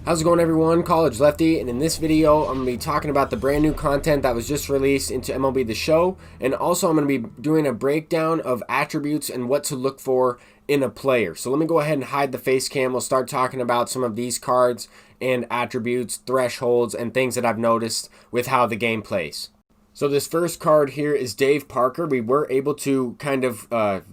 How's it going, everyone? College Lefty, and in this video I'm going to be talking about the brand new content that was just released into MLB The Show, and also I'm going to be doing a breakdown of attributes and what to look for in a player. So let me go ahead and hide the face cam. We'll start talking about some of these cards and attributes, thresholds, and things that I've noticed with how the game plays. So this first card here is Dave Parker. We were able to kind of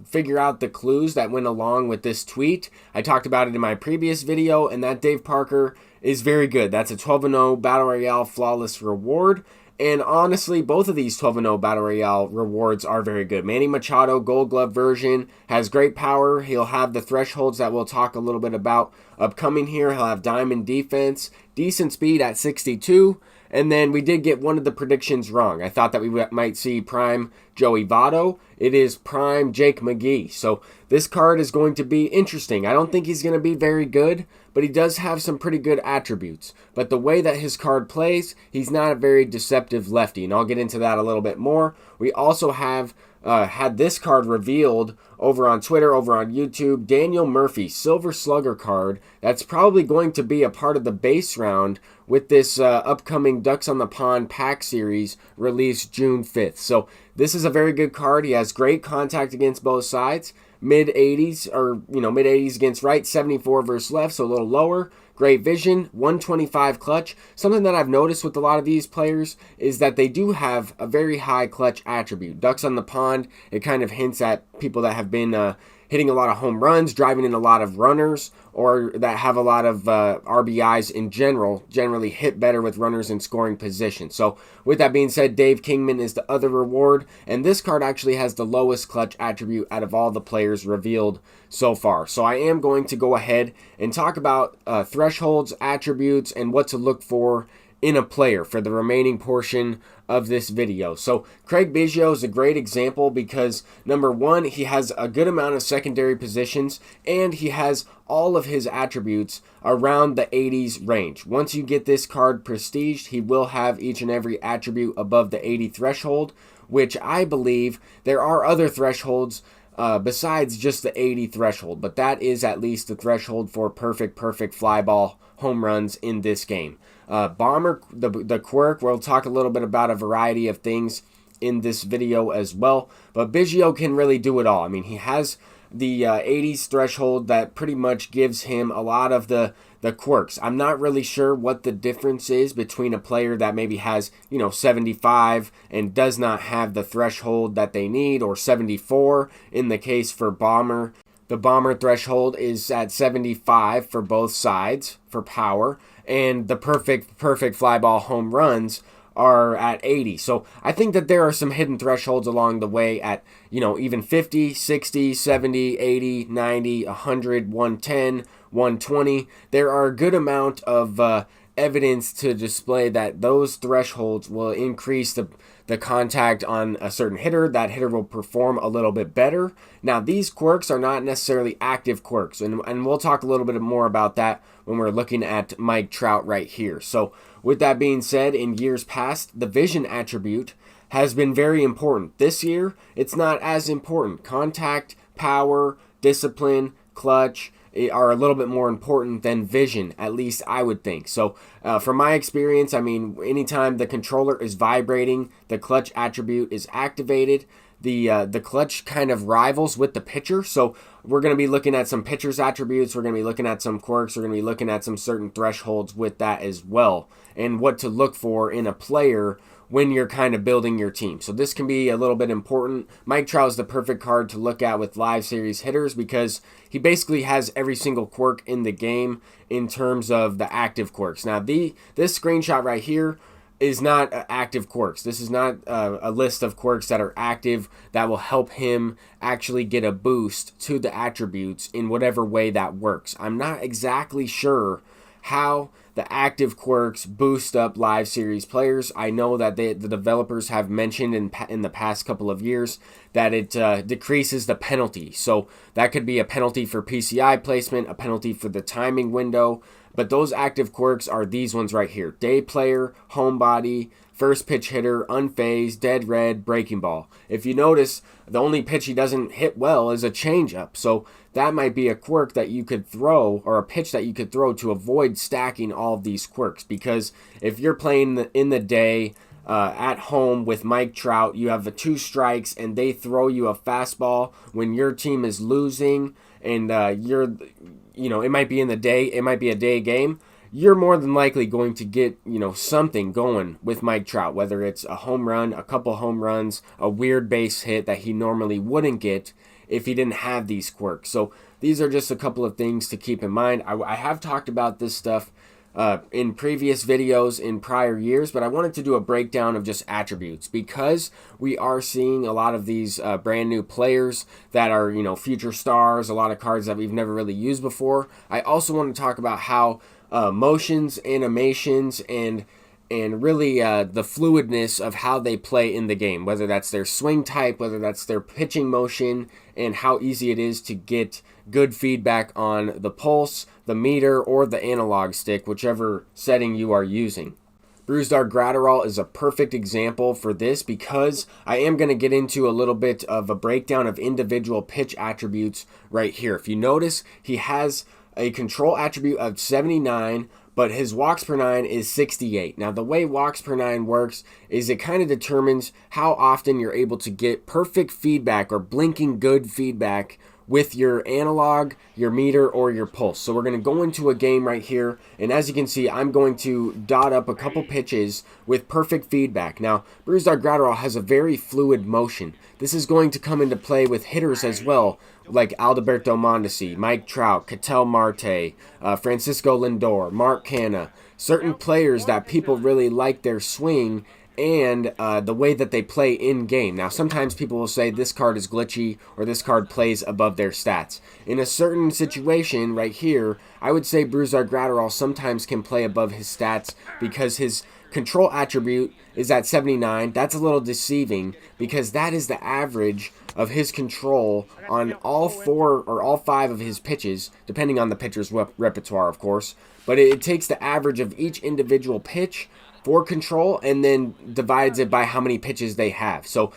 figure out the clues that went along with this tweet. I talked about it in my previous video, and that Dave Parker is very good. That's a 12-0 Battle Royale Flawless reward. And honestly, both of these 12-0 Battle Royale rewards are very good. Manny Machado Gold Glove version has great power. He'll have the thresholds that we'll talk a little bit about upcoming here. He'll have diamond defense, decent speed at 62. And then we did get one of the predictions wrong. I thought that we might see prime Joey Votto. It is prime Jake McGee. So this card is going to be interesting. I don't think he's going to be very good, but he does have some pretty good attributes. But the way that his card plays, he's not a very deceptive lefty, and I'll get into that a little bit more. We also have had this card revealed over on Twitter, over on YouTube. Daniel Murphy, Silver Slugger card. That's probably going to be a part of the base round with this upcoming Ducks on the Pond pack series released June 5th. So this is a very good card. He has great contact against both sides. Mid-80s, or mid-80s against right, 74 versus left, so a little lower. Great vision, 125 clutch. Something that I've noticed with a lot of these players is that they do have a very high clutch attribute. Ducks on the Pond, it kind of hints at people that have been hitting a lot of home runs, driving in a lot of runners, or that have a lot of RBIs in general, generally hit better with runners in scoring position. So with that being said, Dave Kingman is the other reward, and this card actually has the lowest clutch attribute out of all the players revealed so far. So I am going to go ahead and talk about thresholds, attributes, and what to look for in a player for the remaining portion of this video. So Craig Biggio is a great example because, number one, he has a good amount of secondary positions, and he has all of his attributes around the 80s range. Once you get this card prestiged, he will have each and every attribute above the 80 threshold, which I believe there are other thresholds besides just the 80 threshold, but that is at least the threshold for perfect fly ball home runs in this game. Bomber, the quirk, we'll talk a little bit about a variety of things in this video as well, but Biggio can really do it all. I mean, he has the 80s threshold that pretty much gives him a lot of the quirks. I'm not really sure what the difference is between a player that maybe has 75 and does not have the threshold that they need, or 74 in the case for Bomber. The Bomber threshold is at 75 for both sides for power, and the perfect fly ball home runs are at 80. So I think that there are some hidden thresholds along the way at, even 50, 60, 70, 80, 90, 100, 110, 120. There are a good amount of evidence to display that those thresholds will increase the contact on a certain hitter. That hitter will perform a little bit better. Now, these quirks are not necessarily active quirks, and we'll talk a little bit more about that when we're looking at Mike Trout right here. So with that being said, in years past, the vision attribute has been very important. This year, it's not as important. Contact, power, discipline, clutch are a little bit more important than vision, at least I would think. So from my experience, I mean, anytime the controller is vibrating, the clutch attribute is activated. The clutch kind of rivals with the pitcher. So we're going to be looking at some pitcher's attributes. We're going to be looking at some quirks. We're going to be looking at some certain thresholds with that as well, and what to look for in a player when you're kind of building your team. So this can be a little bit important. Mike Trout is the perfect card to look at with live series hitters because he basically has every single quirk in the game in terms of the active quirks. Now, this screenshot right here is not active quirks. This is not a list of quirks that are active that will help him actually get a boost to the attributes in whatever way that works. I'm not exactly sure how the active quirks boost up live series players. I know that the developers have mentioned in the past couple of years that it decreases the penalty. So that could be a penalty for PCI placement, a penalty for the timing window, But those active quirks are these ones right here: day player, homebody, first pitch hitter, unfazed, dead red, breaking ball. If you notice, the only pitch he doesn't hit well is a changeup. So that might be a quirk that you could throw, or a pitch that you could throw to avoid stacking all of these quirks. Because if you're playing in the day at home with Mike Trout, you have the 2 strikes and they throw you a fastball when your team is losing, and it might be in the day, it might be a day game. You're more than likely going to get, something going with Mike Trout, whether it's a home run, a couple home runs, a weird base hit that he normally wouldn't get if he didn't have these quirks. So these are just a couple of things to keep in mind. I have talked about this stuff in previous videos in prior years, but I wanted to do a breakdown of just attributes, because we are seeing a lot of these brand new players that are, future stars, a lot of cards that we've never really used before. I also want to talk about how motions, animations, and really the fluidness of how they play in the game, whether that's their swing type, whether that's their pitching motion, and how easy it is to get good feedback on the pulse, the meter, or the analog stick, whichever setting you are using. Brusdar Gratterall is a perfect example for this, because I am going to get into a little bit of a breakdown of individual pitch attributes right here. If you notice, he has a control attribute of 79, but his walks per 9 is 68. Now, the way walks per 9 works is it kind of determines how often you're able to get perfect feedback or blinking good feedback with your analog, your meter, or your pulse. So we're going to go into a game right here, and as you can see, I'm going to dot up a couple pitches with perfect feedback. Now, Brusdar Gratterall has a very fluid motion. This is going to come into play with hitters as well, like Alberto Mondesi, Mike Trout, Ketel Marte, Francisco Lindor, Mark Canha, certain players that people really like their swing and the way that they play in game. Now, sometimes people will say this card is glitchy or this card plays above their stats. In a certain situation right here, I would say Brusdar Gratterall sometimes can play above his stats because his control attribute is at 79. That's a little deceiving because that is the average of his control on all 4 or all 5 of his pitches, depending on the pitcher's repertoire, of course. But it takes the average of each individual pitch for control and then divides it by how many pitches they have. So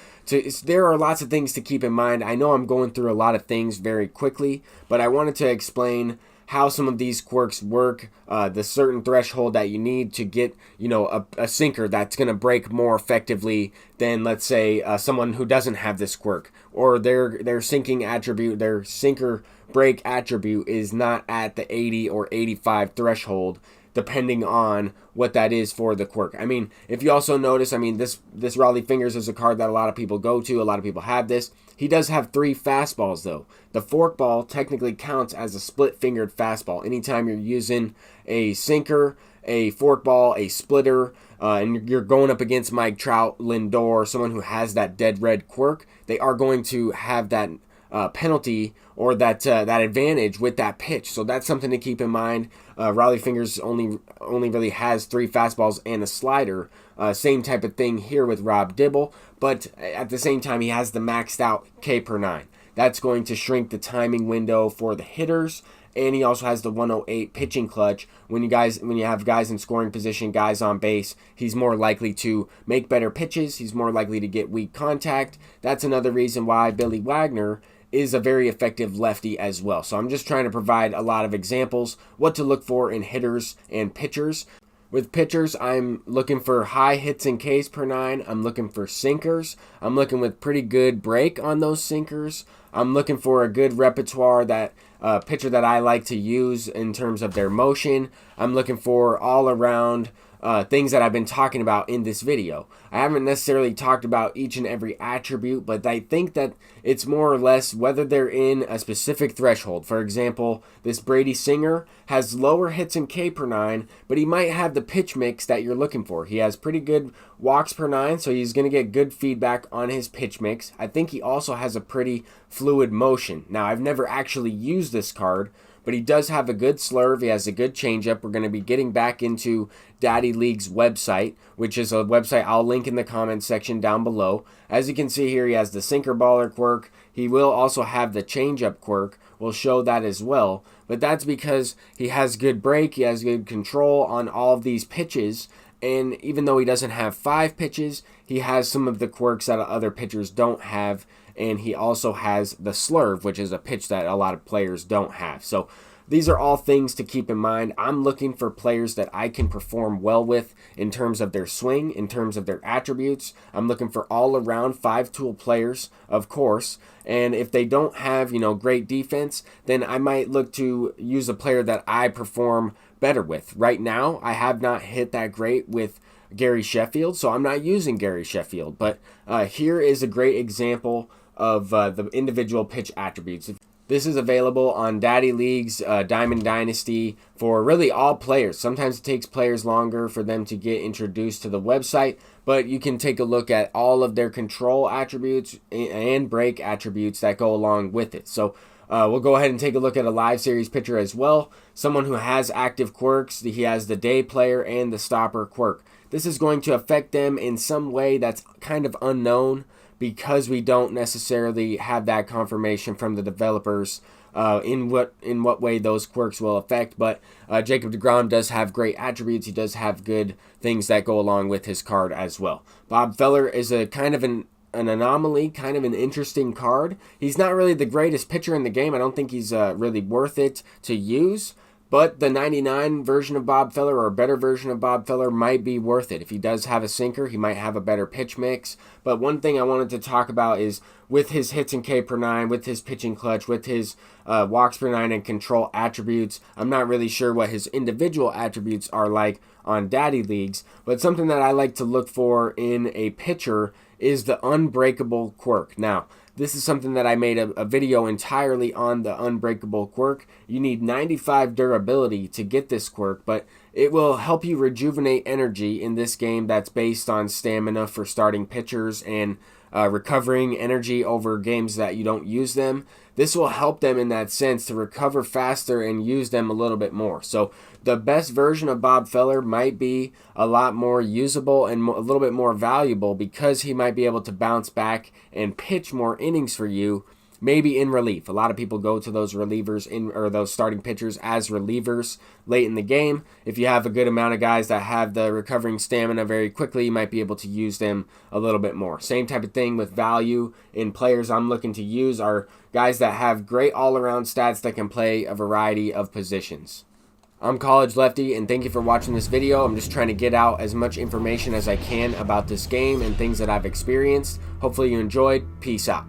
there are lots of things to keep in mind. I know I'm going through a lot of things very quickly, but I wanted to explain how some of these quirks work, the certain threshold that you need to get, a sinker that's going to break more effectively than, let's say, someone who doesn't have this quirk, or their sinking attribute, their sinker break attribute is not at the 80 or 85 threshold, depending on what that is for the quirk. I mean, if you also notice, this Raleigh Fingers is a card that a lot of people go to. A lot of people have this. He does have 3 fastballs, though. The forkball technically counts as a split-fingered fastball. Anytime you're using a sinker, a forkball, a splitter, and you're going up against Mike Trout, Lindor, someone who has that dead red quirk, they are going to have that penalty or that advantage with that pitch. So that's something to keep in mind. Raleigh Fingers only really has 3 fastballs and a slider. Same type of thing here with Rob Dibble, but at the same time he has the maxed out K per 9. That's going to shrink the timing window for the hitters, and he also has the 108 pitching clutch. When you have guys in scoring position, guys on base, he's more likely to make better pitches. He's more likely to get weak contact. That's another reason why Billy Wagner is a very effective lefty as well. So I'm just trying to provide a lot of examples, what to look for in hitters and pitchers. With pitchers, I'm looking for high hits and Ks per 9. I'm looking for sinkers. I'm looking with pretty good break on those sinkers. I'm looking for a good repertoire, that pitcher that I like to use in terms of their motion. I'm looking for all around things that I've been talking about in this video. I haven't necessarily talked about each and every attribute, but I think that it's more or less whether they're in a specific threshold. For example, this Brady Singer has lower hits in K per 9, but he might have the pitch mix that you're looking for. He has pretty good walks per 9, so he's going to get good feedback on his pitch mix. I think he also has a pretty fluid motion. Now, I've never actually used this card, but he does have a good slurve. He has a good changeup. We're going to be getting back into Daddy League's website, which is a website I'll link in the comments section down below. As you can see here, he has the sinker baller quirk. He will also have the changeup quirk, will show that as well. But that's because he has good break, he has good control on all of these pitches, and even though he doesn't have 5 pitches, he has some of the quirks that other pitchers don't have, and he also has the slurve, which is a pitch that a lot of players don't have. So these are all things to keep in mind. I'm looking for players that I can perform well with in terms of their swing, in terms of their attributes. I'm looking for all-around 5-tool players, of course. And if they don't have, great defense, then I might look to use a player that I perform better with. Right now, I have not hit that great with Gary Sheffield, so I'm not using Gary Sheffield. But here is a great example of the individual pitch attributes. This is available on Daddy League's Diamond Dynasty for really all players. Sometimes it takes players longer for them to get introduced to the website, but you can take a look at all of their control attributes and break attributes that go along with it. So we'll go ahead and take a look at a live series pitcher as well. Someone who has active quirks. He has the day player and the stopper quirk. This is going to affect them in some way that's kind of unknown, because we don't necessarily have that confirmation from the developers in what way those quirks will affect. But Jacob deGrom does have great attributes. He does have good things that go along with his card as well. Bob Feller is a kind of an anomaly, kind of an interesting card. He's not really the greatest pitcher in the game. I don't think he's really worth it to use. But the 99 version of Bob Feller, or a better version of Bob Feller, might be worth it. If he does have a sinker, he might have a better pitch mix. But one thing I wanted to talk about is with his hits and K per 9, with his pitching clutch, with his walks per 9 and control attributes. I'm not really sure what his individual attributes are like on Daddy Leagues, but something that I like to look for in a pitcher is the unbreakable quirk. Now, this is something that I made a video entirely on, the unbreakable quirk. You need 95 durability to get this quirk, but it will help you rejuvenate energy in this game that's based on stamina for starting pitchers and recovering energy over games that you don't use them. This will help them in that sense to recover faster and use them a little bit more. So the best version of Bob Feller might be a lot more usable and a little bit more valuable, because he might be able to bounce back and pitch more innings for you, maybe in relief. A lot of people go to those relievers or those starting pitchers as relievers late in the game. If you have a good amount of guys that have the recovering stamina very quickly, you might be able to use them a little bit more. Same type of thing with value in players I'm looking to use are guys that have great all-around stats that can play a variety of positions. I'm College Lefty, and thank you for watching this video. I'm just trying to get out as much information as I can about this game and things that I've experienced. Hopefully you enjoyed. Peace out.